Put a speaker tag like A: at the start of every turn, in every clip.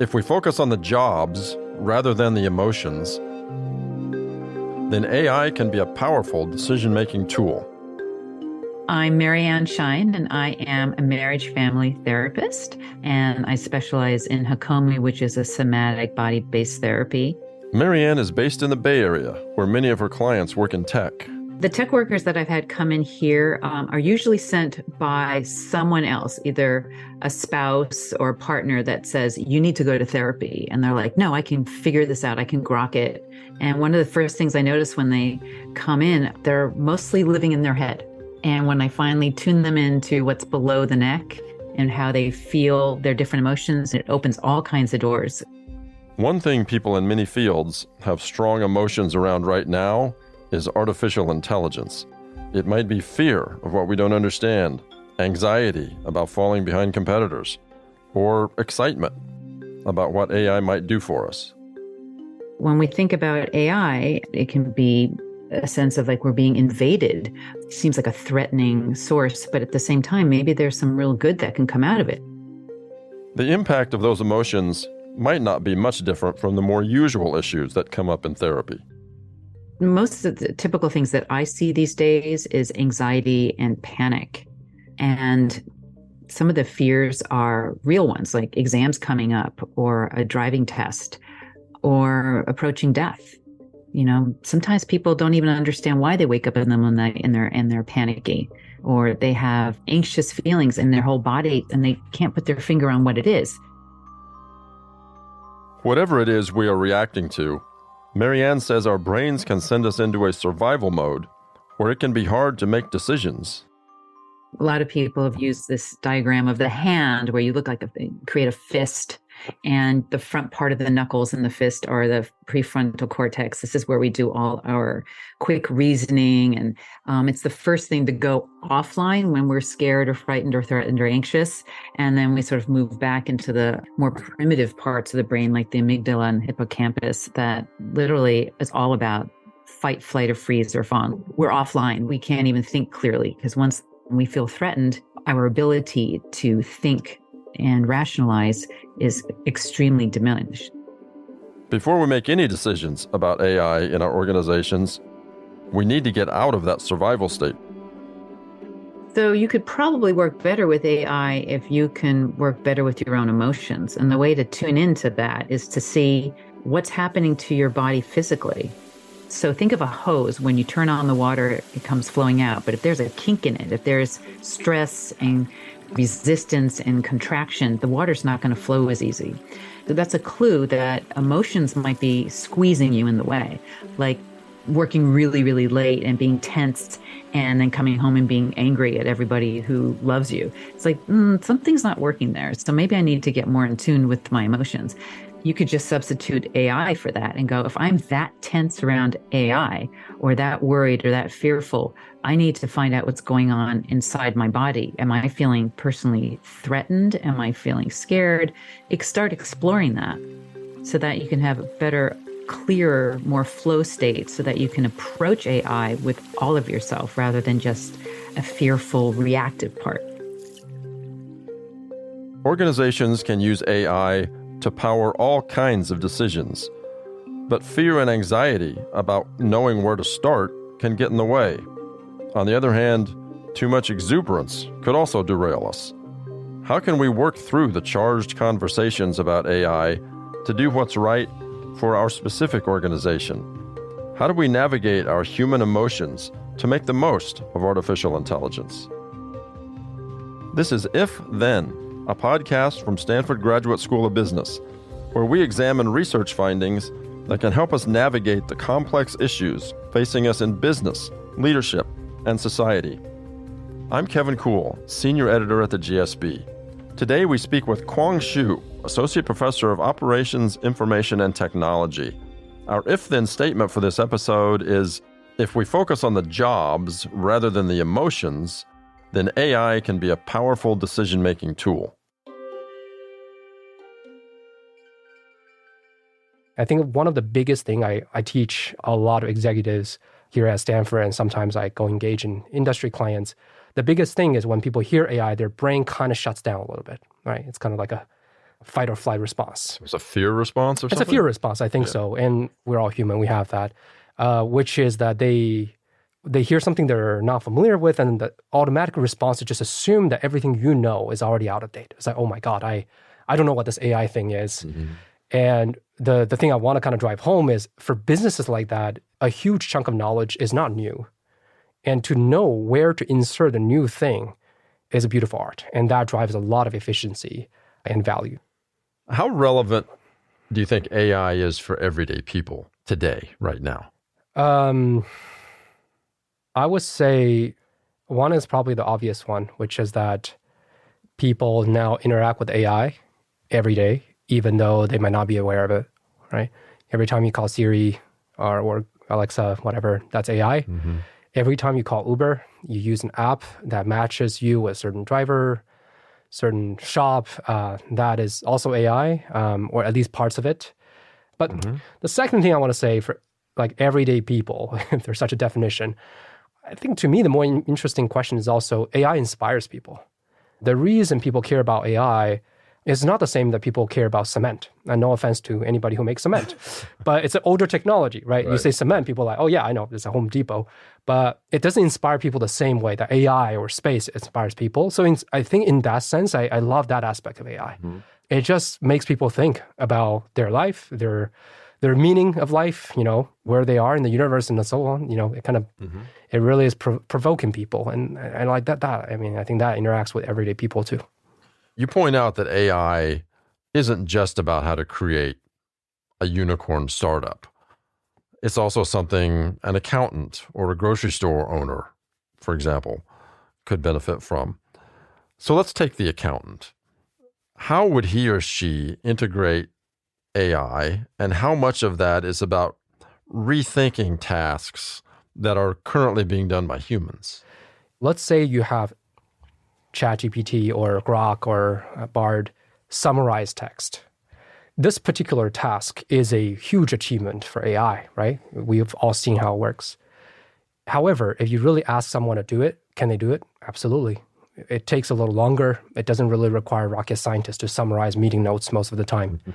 A: If we focus on the jobs rather than the emotions, then AI can be a powerful decision-making tool.
B: I'm Marianne Shine, and I am a marriage family therapist, and I specialize in Hakomi, which is a somatic body-based therapy.
A: Marianne is based in the Bay Area, where many of her clients work in tech.
B: The tech workers that I've had come in here are usually sent by someone else, either a spouse or a partner that says, you need to go to therapy. And they're like, no, I can figure this out. I can grok it. And one of the first things I notice when they come in, they're mostly living in their head. And when I finally tune them into what's below the neck and how they feel their different emotions, it opens all kinds of doors.
A: One thing people in many fields have strong emotions around right now is artificial intelligence. It might be fear of what we don't understand, anxiety about falling behind competitors, or excitement about what AI might do for us.
B: When we think about AI, it can be a sense of like we're being invaded. It seems like a threatening source, but at the same time, maybe there's some real good that can come out of it.
A: The impact of those emotions might not be much different from the more usual issues that come up in therapy.
B: Most of the typical things that I see these days is anxiety and panic. And some of the fears are real ones, like exams coming up or a driving test or approaching death. You know, sometimes people don't even understand why they wake up in the middle of the night and they're panicky, or they have anxious feelings in their whole body and they can't put their finger on what it is.
A: Whatever it is we are reacting to, Marianne says our brains can send us into a survival mode where it can be hard to make decisions.
B: A lot of people have used this diagram of the hand where you look like create a fist, and the front part of the knuckles in the fist are the prefrontal cortex. This is where we do all our quick reasoning. And it's the first thing to go offline when we're scared or frightened or threatened or anxious. And then we sort of move back into the more primitive parts of the brain, like the amygdala and hippocampus, that literally is all about fight, flight, or freeze or fawn. We're offline. We can't even think clearly because once we feel threatened, our ability to think and rationalize is extremely diminished.
A: Before we make any decisions about AI in our organizations, we need to get out of that survival state.
B: So you could probably work better with AI if you can work better with your own emotions. And the way to tune into that is to see what's happening to your body physically. So think of a hose. When you turn on the water, it comes flowing out. But if there's a kink in it, if there's stress and resistance and contraction, the water's not going to flow as easy. So that's a clue that emotions might be squeezing you in the way, like working really, really late and being tensed and then coming home and being angry at everybody who loves you. It's like, something's not working there. So maybe I need to get more in tune with my emotions. You could just substitute AI for that and go, if I'm that tense around AI or that worried or that fearful, I need to find out what's going on inside my body. Am I feeling personally threatened? Am I feeling scared? Start exploring that so that you can have a better, clearer, more flow state so that you can approach AI with all of yourself rather than just a fearful, reactive part.
A: Organizations can use AI to power all kinds of decisions, but fear and anxiety about knowing where to start can get in the way. On the other hand, too much exuberance could also derail us. How can we work through the charged conversations about AI to do what's right for our specific organization? How do we navigate our human emotions to make the most of artificial intelligence? This is If Then, a podcast from Stanford Graduate School of Business, where we examine research findings that can help us navigate the complex issues facing us in business, leadership, and society. I'm Kevin Kuhl, Senior Editor at the GSB. Today we speak with Kuang Xu, Associate Professor of Operations, Information, and Technology. Our if-then statement for this episode is, if we focus on the jobs rather than the emotions, then AI can be a powerful decision-making tool.
C: I think one of the biggest thing I teach a lot of executives here at Stanford, and sometimes I go engage in industry clients, the biggest thing is when people hear AI, their brain kind of shuts down a little bit, right? It's kind of like a fight or flight response.
A: It's a fear response or something?
C: It's a fear response, I think so. And we're all human, we have that, which is that they hear something they're not familiar with, and the automatic response is just assume that everything you know is already out of date. It's like, oh my God, I don't know what this AI thing is. Mm-hmm. And the thing I want to kind of drive home is for businesses like that, a huge chunk of knowledge is not new. And to know where to insert a new thing is a beautiful art. And that drives a lot of efficiency and value.
A: How relevant do you think AI is for everyday people today, right now?
C: I would say one is probably the obvious one, which is that people now interact with AI every day, even though they might not be aware of it, right? Every time you call Siri or Alexa, whatever, that's AI. Mm-hmm. Every time you call Uber, you use an app that matches you with a certain driver, certain shop. That is also AI, or at least parts of it. But the second thing I want to say for like everyday people, if there's such a definition, I think to me, the more interesting question is also AI inspires people. The reason people care about AI is not the same that people care about cement. And no offense to anybody who makes cement, but it's an older technology, right? You say cement, people are like, oh yeah, I know, there's a Home Depot. But it doesn't inspire people the same way that AI or space inspires people. So I think in that sense, I love that aspect of AI. Mm-hmm. It just makes people think about their life, their meaning of life, where they are in the universe and so on. It kind of, it really is provoking people. And I like that. I mean, I think that interacts with everyday people too.
A: You point out that AI isn't just about how to create a unicorn startup. It's also something an accountant or a grocery store owner, for example, could benefit from. So let's take the accountant. How would he or she integrate AI, and how much of that is about rethinking tasks that are currently being done by humans?
C: Let's say you have ChatGPT or Grok or Bard summarize text. This particular task is a huge achievement for AI, right? We've all seen how it works. However, if you really ask someone to do it, can they do it? Absolutely. It takes a little longer. It doesn't really require rocket scientists to summarize meeting notes most of the time. Mm-hmm.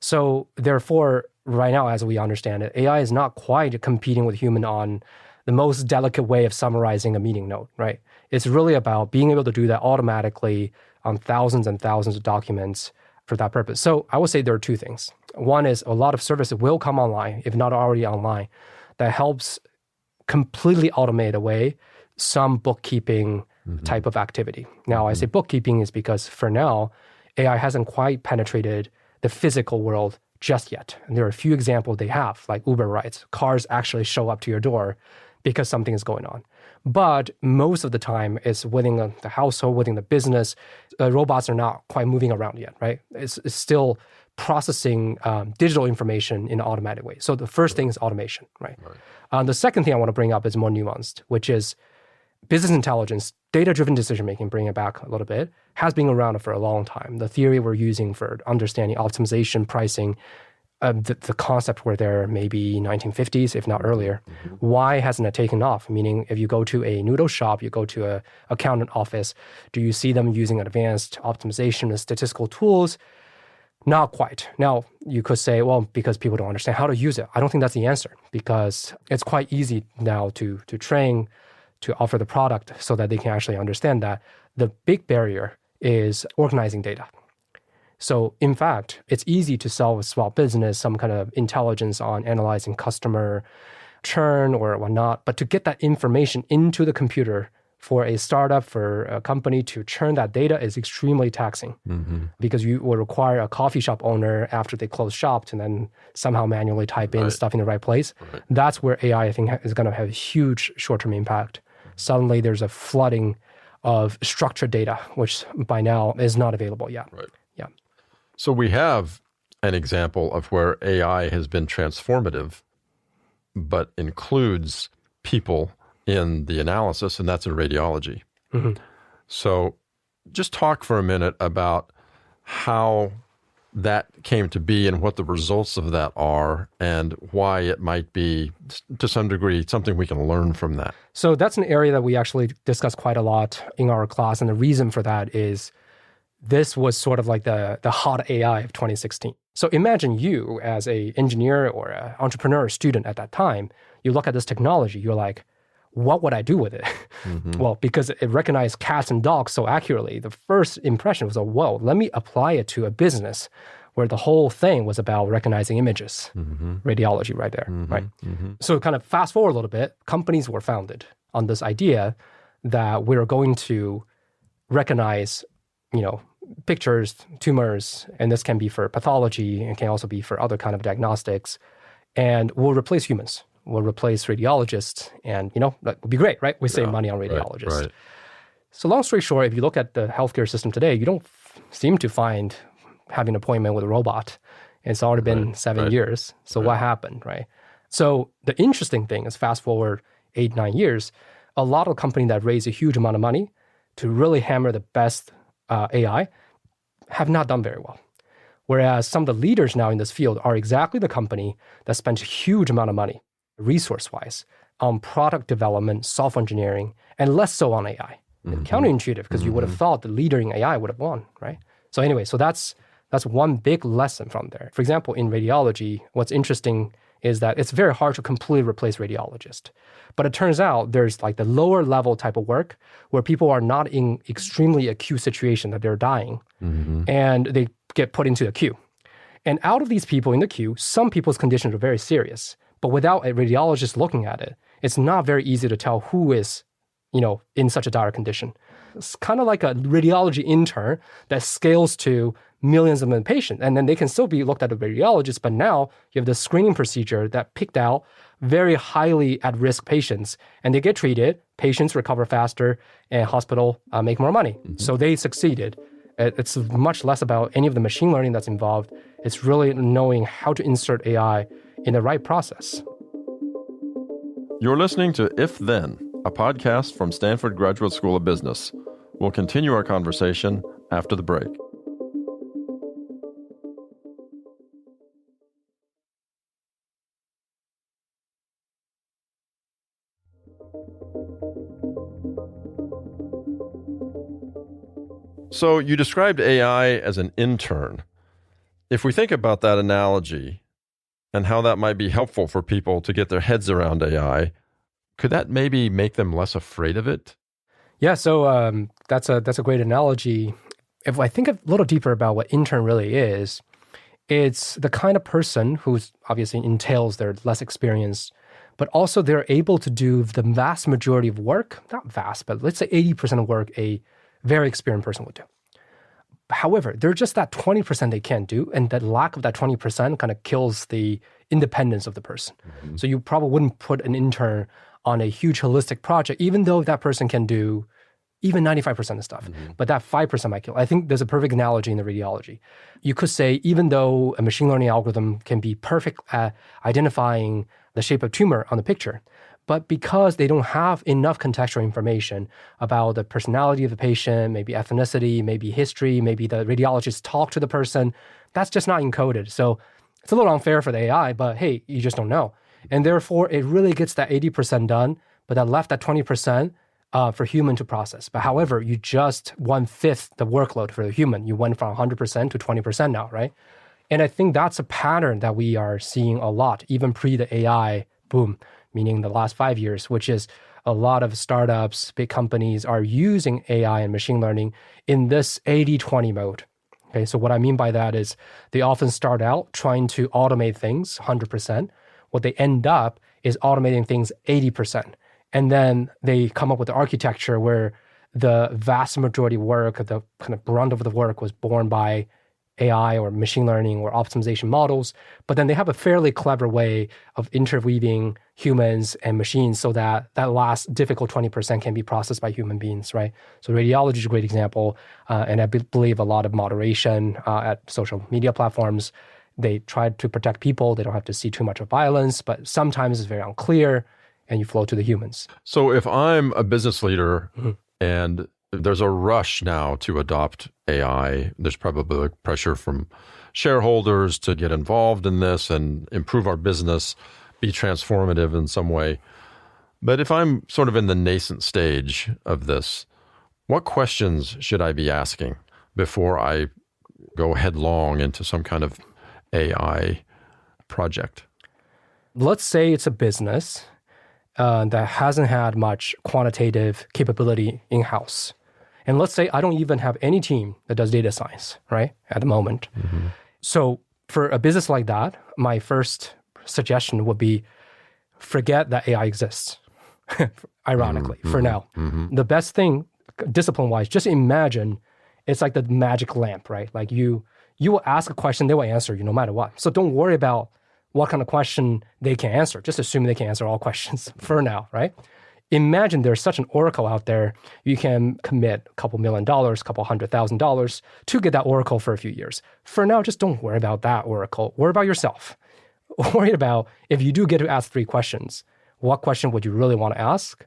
C: So therefore, right now, as we understand it, AI is not quite competing with human on the most delicate way of summarizing a meeting note, right? It's really about being able to do that automatically on thousands and thousands of documents for that purpose. So I would say there are two things. One is a lot of services will come online, if not already online, that helps completely automate away some bookkeeping type of activity. Now, I say bookkeeping is because for now, AI hasn't quite penetrated the physical world just yet. And there are a few examples they have, like Uber rides. Cars actually show up to your door because something is going on. But most of the time, it's within the household, within the business. Robots are not quite moving around yet, right? It's still processing digital information in an automatic way. So the first thing is automation, right? The second thing I want to bring up is more nuanced, which is business intelligence, data-driven decision-making, bring it back a little bit, has been around for a long time. The theory we're using for understanding optimization, pricing, the concept were there maybe 1950s, if not earlier. Why hasn't it taken off? Meaning, if you go to a noodle shop, you go to a accountant office, do you see them using advanced optimization and statistical tools? Not quite. Now, you could say, well, because people don't understand how to use it. I don't think that's the answer, because it's quite easy now to train, to offer the product so that they can actually understand that. The big barrier is organizing data. So in fact, it's easy to sell a small business some kind of intelligence on analyzing customer churn or whatnot, but to get that information into the computer for a startup, for a company to churn that data is extremely taxing, because you will require a coffee shop owner after they close shop to then somehow manually type in stuff in the right place. That's where AI, I think, is going to have a huge short-term impact. Suddenly there's a flooding of structured data, which by now is not available yet. Yeah.
A: So we have an example of where AI has been transformative, but includes people in the analysis, and that's in radiology. So just talk for a minute about how that came to be and what the results of that are, and why it might be, to some degree, something we can learn from that.
C: So that's an area that we actually discuss quite a lot in our class. And the reason for that is this was sort of like the hot AI of 2016. So imagine you as an engineer or an entrepreneur or student at that time, you look at this technology, you're like, what would I do with it? Well, because it recognized cats and dogs so accurately, the first impression was, oh, whoa, let me apply it to a business where the whole thing was about recognizing images, radiology right there, right? So kind of fast forward a little bit, companies were founded on this idea that we're going to recognize, pictures, tumors, and this can be for pathology and can also be for other kind of diagnostics, and we'll replace humans. We'll replace radiologists, and that would be great, right? We save money on radiologists. Right. So long story short, if you look at the healthcare system today, you don't seem to find having an appointment with a robot. It's already been 7 years. So what happened, right? So the interesting thing is fast forward 8, 9 years, a lot of companies that raise a huge amount of money to really hammer the best AI have not done very well. Whereas some of the leaders now in this field are exactly the company that spends a huge amount of money, resource-wise, on product development, software engineering, and less so on AI. Counterintuitive, because you would have thought the leader in AI would have won, right? So anyway, so that's one big lesson from there. For example, in radiology, what's interesting is that it's very hard to completely replace radiologists. But it turns out there's like the lower level type of work where people are not in extremely acute situation that they're dying, and they get put into a queue. And out of these people in the queue, some people's conditions are very serious. But without a radiologist looking at it, it's not very easy to tell who is, in such a dire condition. It's kind of like a radiology intern that scales to millions of patients. And then they can still be looked at a radiologist, but now you have the screening procedure that picked out very highly at-risk patients, and they get treated, patients recover faster, and hospital make more money. So they succeeded. It's much less about any of the machine learning that's involved. It's really knowing how to insert AI in the right process.
A: You're listening to If Then, a podcast from Stanford Graduate School of Business. We'll continue our conversation after the break. So you described AI as an intern. If we think about that analogy and how that might be helpful for people to get their heads around AI, could that maybe make them less afraid of it?
C: Yeah, so that's a great analogy. If I think a little deeper about what intern really is, it's the kind of person who's obviously entails they're less experienced, but also they're able to do the vast majority of work, not vast, but let's say 80% of work a very experienced person would do. However, there's just that 20% they can't do, and that lack of that 20% kind of kills the independence of the person. So you probably wouldn't put an intern on a huge holistic project, even though that person can do even 95% of stuff. But that 5% might kill. I think there's a perfect analogy in the radiology. You could say, even though a machine learning algorithm can be perfect at identifying the shape of tumor on the picture, but because they don't have enough contextual information about the personality of the patient, maybe ethnicity, maybe history, maybe the radiologist talked to the person, that's just not encoded. So it's a little unfair for the AI, but hey, you just don't know. And therefore, it really gets that 80% done, but that left that 20% for human to process. But however, you just 1/5 the workload for the human. You went from 100% to 20% now, right? And I think that's a pattern that we are seeing a lot, even pre the AI boom, meaning the last 5 years, which is a lot of startups, big companies are using AI and machine learning in this 80-20 mode. Okay, so what I mean by that is they often start out trying to automate things 100%. What they end up is automating things 80%. And then they come up with the architecture where the vast majority of work, the kind of brunt of the work was borne by AI or machine learning or optimization models. But then they have a fairly clever way of interweaving humans and machines so that that last difficult 20% can be processed by human beings, right? So radiology is a great example. And I believe a lot of moderation at social media platforms. They try to protect people. They don't have to see too much of violence, but sometimes it's very unclear and you flow to the humans.
A: So if I'm a business leader and there's a rush now to adopt AI, there's probably pressure from shareholders to get involved in this and improve our business, be transformative in some way. But if I'm sort of in the nascent stage of this, what questions should I be asking before I go headlong into some kind of AI project?
C: Let's say it's a business that hasn't had much quantitative capability in-house. And let's say I don't even have any team that does data science, right, at the moment. So for a business like that, my first suggestion would be forget that AI exists, ironically, for now. The best thing, discipline-wise, just imagine it's like the magic lamp, right? Like you will ask a question, they will answer you no matter what. So don't worry about what kind of question they can answer. Just assume they can answer all questions for now, right? Imagine there's such an oracle out there, you can commit a couple $1 million, couple $100,000 to get that oracle for a few years. For now, just don't worry about that oracle. Worry about yourself. Worry about if you do get to ask 3 questions, what question would you really want to ask?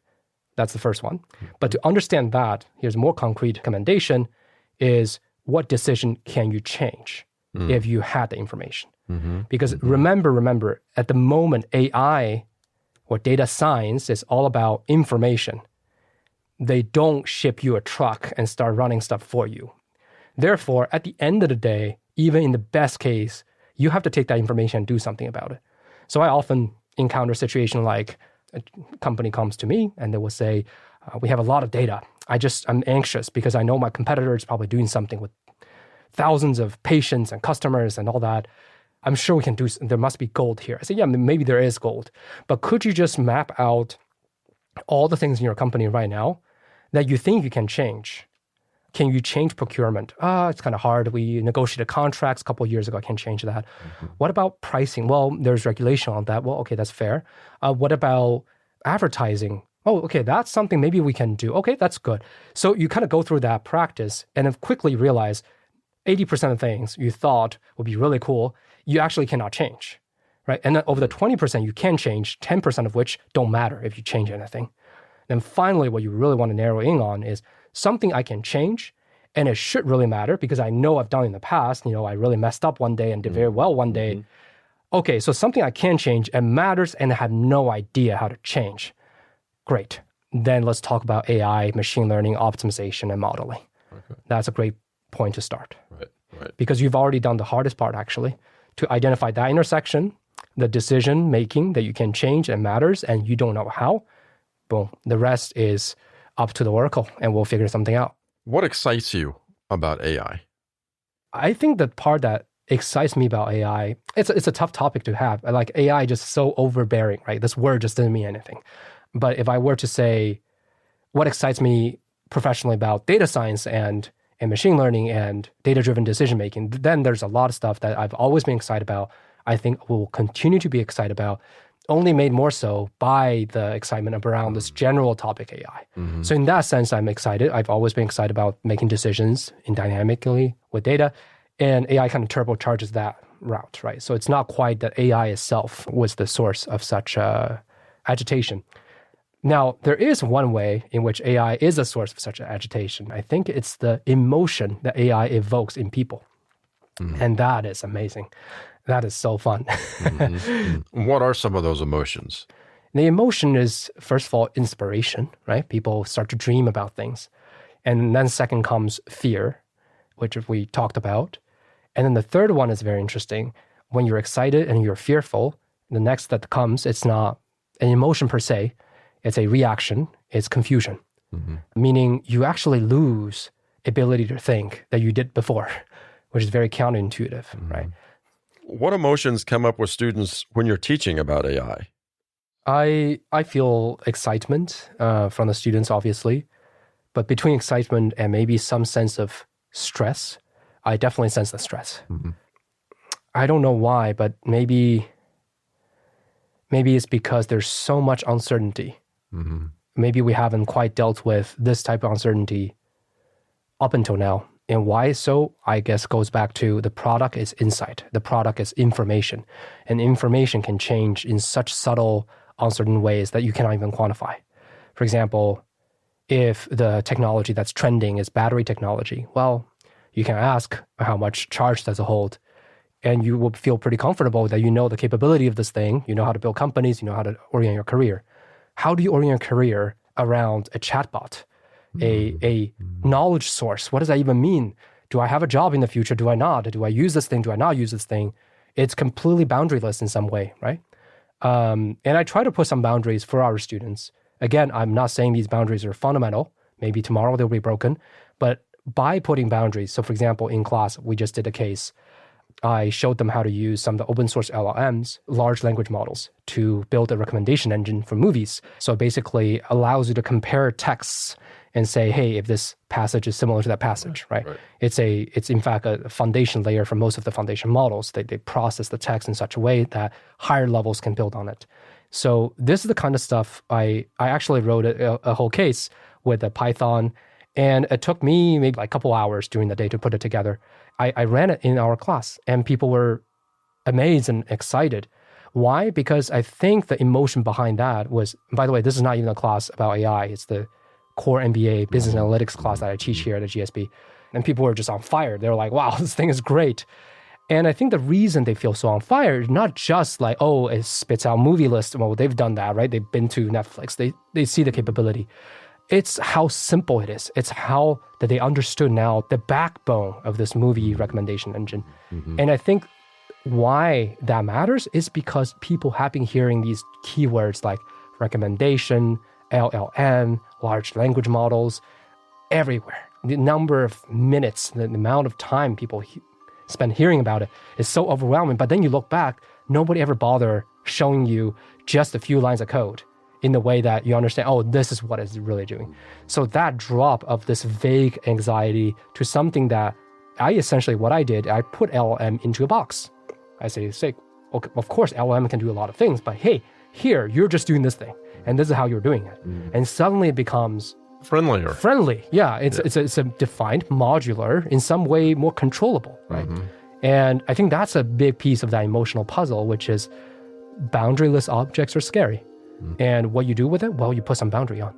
C: That's the first one. But to understand that, here's a more concrete recommendation is what decision can you change if you had the information? Because remember, at the moment, AI or data science is all about information. They don't ship you a truck and start running stuff for you. Therefore, at the end of the day, even in the best case, you have to take that information and do something about it. So I often encounter a situation like a company comes to me and they will say, we have a lot of data. I'm anxious because I know my competitor is probably doing something with thousands of patients and customers and all that. I'm sure we can do, there must be gold here. I say, yeah, maybe there is gold, but could you just map out all the things in your company right now that you think you can change? Can you change procurement? It's kind of hard. We negotiated contracts a couple of years ago. I can't change that. What about pricing? Well, there's regulation on that. Well, okay, that's fair. What about advertising? Oh, okay, that's something maybe we can do. Okay, that's good. So you kind of go through that practice and then quickly realize 80% of things you thought would be really cool, you actually cannot change, right? And then over the 20% you can change, 10% of which don't matter if you change anything. Then finally, what you really want to narrow in on is something I can change, and it should really matter because I know I've done in the past. I really messed up one day and did very well one day. Okay, so something I can change and matters, and I have no idea how to change. Great. Then let's talk about AI, machine learning, optimization, and modeling. Okay. That's a great point to start. Right. Because you've already done the hardest part, actually, to identify that intersection, the decision making that you can change and matters, and you don't know how. Boom. The rest is up to the oracle, and we'll figure something out.
A: What excites you about AI?
C: I think the part that excites me about AI, it's a tough topic to have. Like AI just so overbearing, right? This word just doesn't mean anything. But if I were to say what excites me professionally about data science and machine learning and data-driven decision-making, then there's a lot of stuff that I've always been excited about, I think will continue to be excited about, only made more so by the excitement around this general topic AI. So in that sense, I'm excited. I've always been excited about making decisions dynamically with data, and AI kind of turbocharges that route, right? So it's not quite that AI itself was the source of such agitation. Now, there is one way in which AI is a source of such agitation. I think it's the emotion that AI evokes in people. And that is amazing. That is so fun.
A: What are some of those emotions?
C: The emotion is, first of all, inspiration, right? People start to dream about things. And then second comes fear, which we talked about. And then the third one is very interesting. When you're excited and you're fearful, the next that comes, it's not an emotion per se, it's a reaction, it's confusion. Meaning you actually lose ability to think that you did before, which is very counterintuitive, right?
A: What emotions come up with students when you're teaching about AI?
C: I feel excitement from the students, obviously, but between excitement and maybe some sense of stress, I definitely sense the stress. I don't know why, but maybe it's because there's so much uncertainty. Maybe we haven't quite dealt with this type of uncertainty up until now. And why so, I guess, goes back to the product is insight. The product is information. And information can change in such subtle, uncertain ways that you cannot even quantify. For example, if the technology that's trending is battery technology, well, you can ask how much charge does it hold, and you will feel pretty comfortable that you know the capability of this thing, you know how to build companies, you know how to orient your career. How do you orient your career around a chatbot, a knowledge source? What does that even mean? Do I have a job in the future? Do I not? Do I use this thing? Do I not use this thing? It's completely boundaryless in some way, right? And I try to put some boundaries for our students. Again, I'm not saying these boundaries are fundamental. Maybe tomorrow they'll be broken. But by putting boundaries, so for example, in class, we just did a case. I showed them how to use some of the open source LLMs, large language models, to build a recommendation engine for movies. So it basically allows you to compare texts and say, hey, if this passage is similar to that passage, right? It's in fact a foundation layer for most of the foundation models. They process the text in such a way that higher levels can build on it. So this is the kind of stuff I actually wrote a whole case with a Python, and it took me maybe like a couple hours during the day to put it together. I ran it in our class, and people were amazed and excited. Why? Because I think the emotion behind that was, by the way, this is not even a class about AI. It's the core MBA business analytics class that I teach here at the GSB. And people were just on fire. They were like, wow, this thing is great. And I think the reason they feel so on fire is not just like, oh, it spits out movie lists. Well, they've done that, right? They've been to Netflix. They see the capability. It's how simple it is. It's how that they understood now the backbone of this movie recommendation engine. And I think why that matters is because people have been hearing these keywords like recommendation, LLM, large language models, everywhere. The number of minutes, the amount of time people spend hearing about it is so overwhelming. But then you look back, nobody ever bothered showing you just a few lines of code in the way that you understand, oh, this is what it's really doing. So that drop of this vague anxiety to something that what I did, I put LLM into a box. I say, okay, of course, LLM can do a lot of things, but hey, here, you're just doing this thing, and this is how you're doing it. And suddenly it becomes friendly. Yeah, it's a defined, modular, in some way more controllable, right? And I think that's a big piece of that emotional puzzle, which is boundaryless objects are scary. And what you do with it, well, you put some boundary on.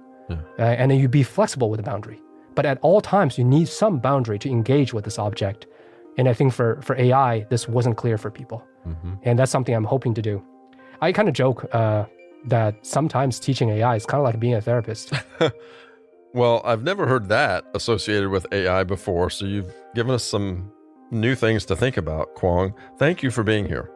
C: And then you be flexible with the boundary. But at all times, you need some boundary to engage with this object. And I think for AI, this wasn't clear for people. And that's something I'm hoping to do. I kind of joke that sometimes teaching AI is kind of like being a therapist.
A: Well, I've never heard that associated with AI before, so you've given us some new things to think about, Kuang. Thank you for being here.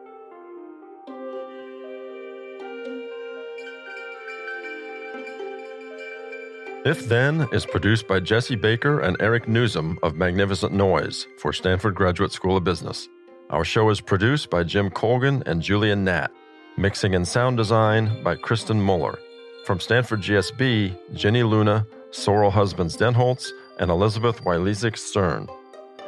A: If Then is produced by Jesse Baker and Eric Newsom of Magnificent Noise for Stanford Graduate School of Business. Our show is produced by Jim Colgan and Julian Natt. Mixing and sound design by Kristen Muller. From Stanford GSB, Jenny Luna, Sorrel Husbands-Denholtz, and Elizabeth Wylezik-Stern.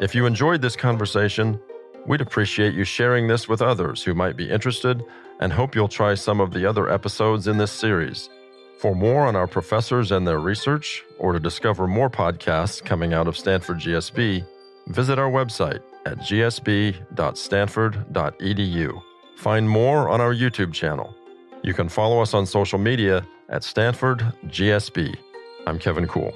A: If you enjoyed this conversation, we'd appreciate you sharing this with others who might be interested, and hope you'll try some of the other episodes in this series. For more on our professors and their research, or to discover more podcasts coming out of Stanford GSB, visit our website at gsb.stanford.edu. Find more on our YouTube channel. You can follow us on social media at Stanford GSB. I'm Kevin Kuhl.